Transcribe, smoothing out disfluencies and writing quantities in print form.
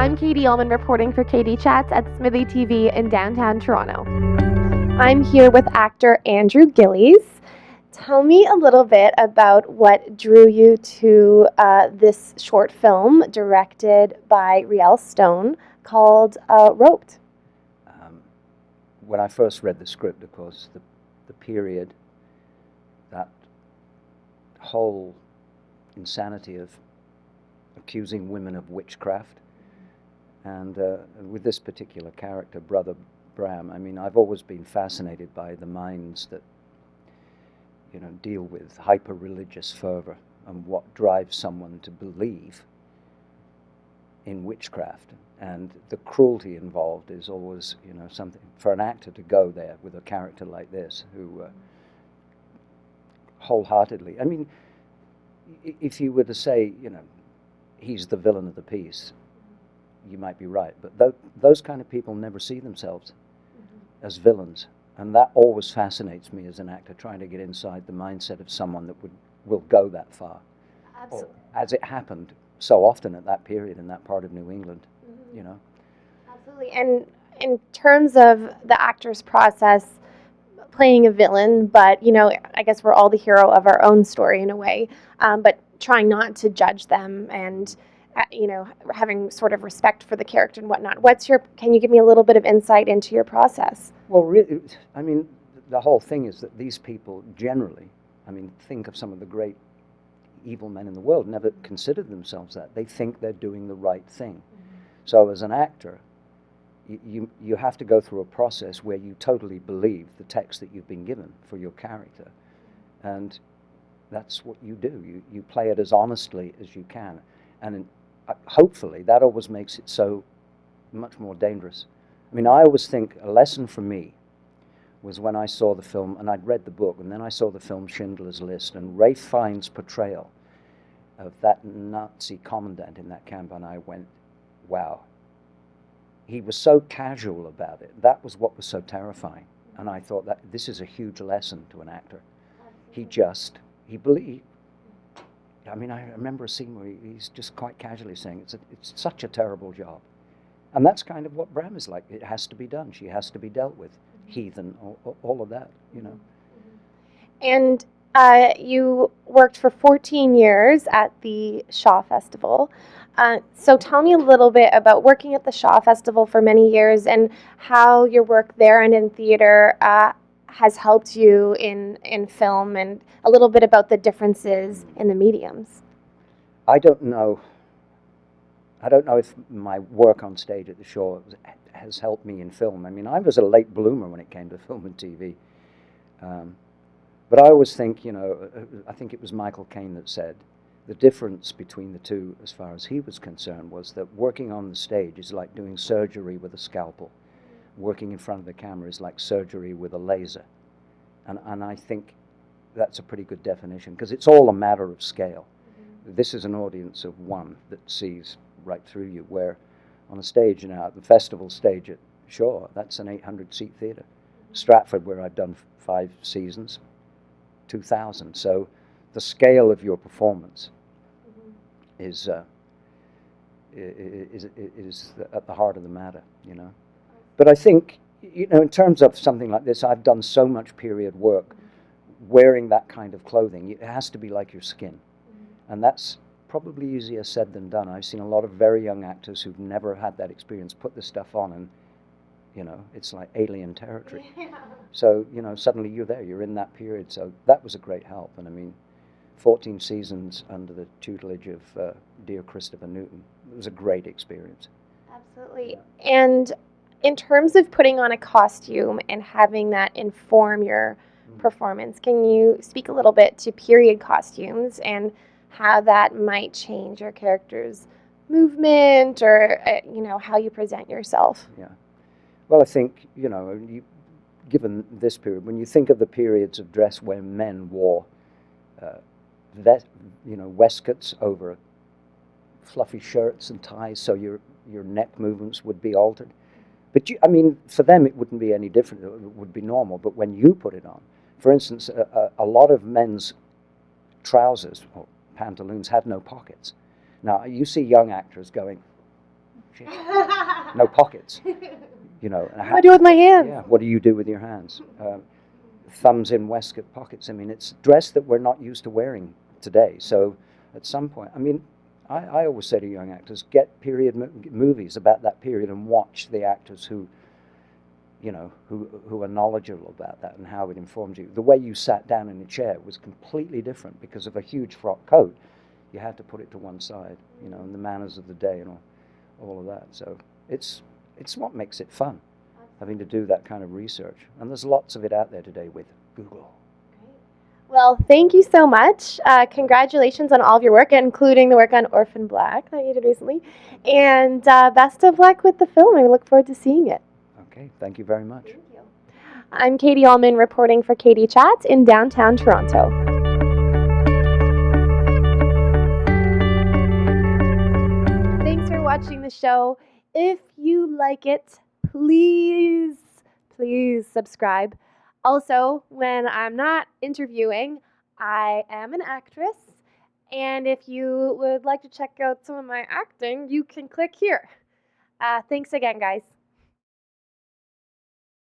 I'm Katie Ullman reporting for Katie Chats at Smithy TV in downtown Toronto. I'm here with actor Andrew Gillies. Tell me a little bit about what drew you to this short film directed by Riel Stone called Roped. When I first read the script, of course, the period, that whole insanity of accusing women of witchcraft, and with this particular character, Brother Bram, I mean, I've always been fascinated by the minds that, you know, deal with hyper-religious fervor and what drives someone to believe in witchcraft. And the cruelty involved is always, you know, something for an actor to go there with a character like this who wholeheartedly, I mean, if you were to say, you know, he's the villain of the piece, you might be right. But those kind of people never see themselves as villains. And that always fascinates me as an actor, trying to get inside the mindset of someone that will go that far. Absolutely. Or, as it happened so often at that period in that part of New England, you know. Absolutely. And in terms of the actor's process, playing a villain, but, you know, I guess we're all the hero of our own story in a way, but trying not to judge them and, you know, having sort of respect for the character and whatnot. Can you give me a little bit of insight into your process? Well, really, I mean, the whole thing is that these people generally, I mean, think of some of the great evil men in the world, never considered themselves that. They think they're doing the right thing. So as an actor, you have to go through a process where you totally believe the text that you've been given for your character. And that's what you do. You play it as honestly as you can. And hopefully that always makes it so much more dangerous. I mean, I always think a lesson for me was when I saw the film, and I'd read the book, and then I saw the film Schindler's List, and Ralph Fiennes' portrayal of that Nazi commandant in that camp, and I went, wow. He was so casual about it. That was what was so terrifying. And I thought that this is a huge lesson to an actor. He believed. I mean, I remember a scene where he's just quite casually saying, it's such a terrible job. And that's kind of what Bram is like. It has to be done. She has to be dealt with. Heathen, all of that, you know. And you worked for 14 years at the Shaw Festival. So tell me a little bit about working at the Shaw Festival for many years and how your work there and in theater has helped you in film, and a little bit about the differences in the mediums. I don't know if my work on stage at the Shaw has helped me in film. I mean, I was a late bloomer when it came to film and TV. But I always think, you know, I think it was Michael Caine that said, the difference between the two, as far as he was concerned, was that working on the stage is like doing surgery with a scalpel. Working in front of the camera is like surgery with a laser. And I think that's a pretty good definition, because it's all a matter of scale. This is an audience of one that sees right through you, where on a stage, you know, the festival stage at Shaw, that's an 800-seat theater. Stratford, where I've done 5 seasons, 2,000. So the scale of your performance is at the heart of the matter, you know. But I think, you know, in terms of something like this, I've done so much period work. Wearing that kind of clothing, it has to be like your skin. And that's probably easier said than done. I've seen a lot of very young actors who've never had that experience put this stuff on, and, you know, it's like alien territory. Yeah. So, you know, suddenly you're there, you're in that period. So that was a great help. And I mean, 14 seasons under the tutelage of dear Christopher Newton. It was a great experience. Absolutely. And in terms of putting on a costume and having that inform your performance, can you speak a little bit to period costumes and how that might change your character's movement or, you know, how you present yourself? Yeah. Well, I think, you know, given this period, when you think of the periods of dress where men wore waistcoats over fluffy shirts and ties, so your neck movements would be altered. But I mean, for them it wouldn't be any different. It would be normal. But when you put it on, for instance, a lot of men's trousers or pantaloons had no pockets. Now you see young actors going shit. No pockets, you know. And What do I do with my hands? Yeah, what do you do with your hands? Thumbs in waistcoat pockets. I mean, it's dress that we're not used to wearing today. So at some point, I mean, I always say to young actors, get period movies about that period and watch the actors who, you know, who are knowledgeable about that and how it informed you. The way you sat down in a chair was completely different because of a huge frock coat. You had to put it to one side, you know, and the manners of the day and all of that. So it's what makes it fun, having to do that kind of research. And there's lots of it out there today with Google. Well, thank you so much. Congratulations on all of your work, including the work on Orphan Black that you did recently. And best of luck with the film. I look forward to seeing it. Okay, thank you very much. Thank you. I'm Katie Allman reporting for Katie Chats in downtown Toronto. Thanks for watching the show. If you like it, please subscribe. Also, when I'm not interviewing, I am an actress. And if you would like to check out some of my acting, you can click here. Thanks again, guys.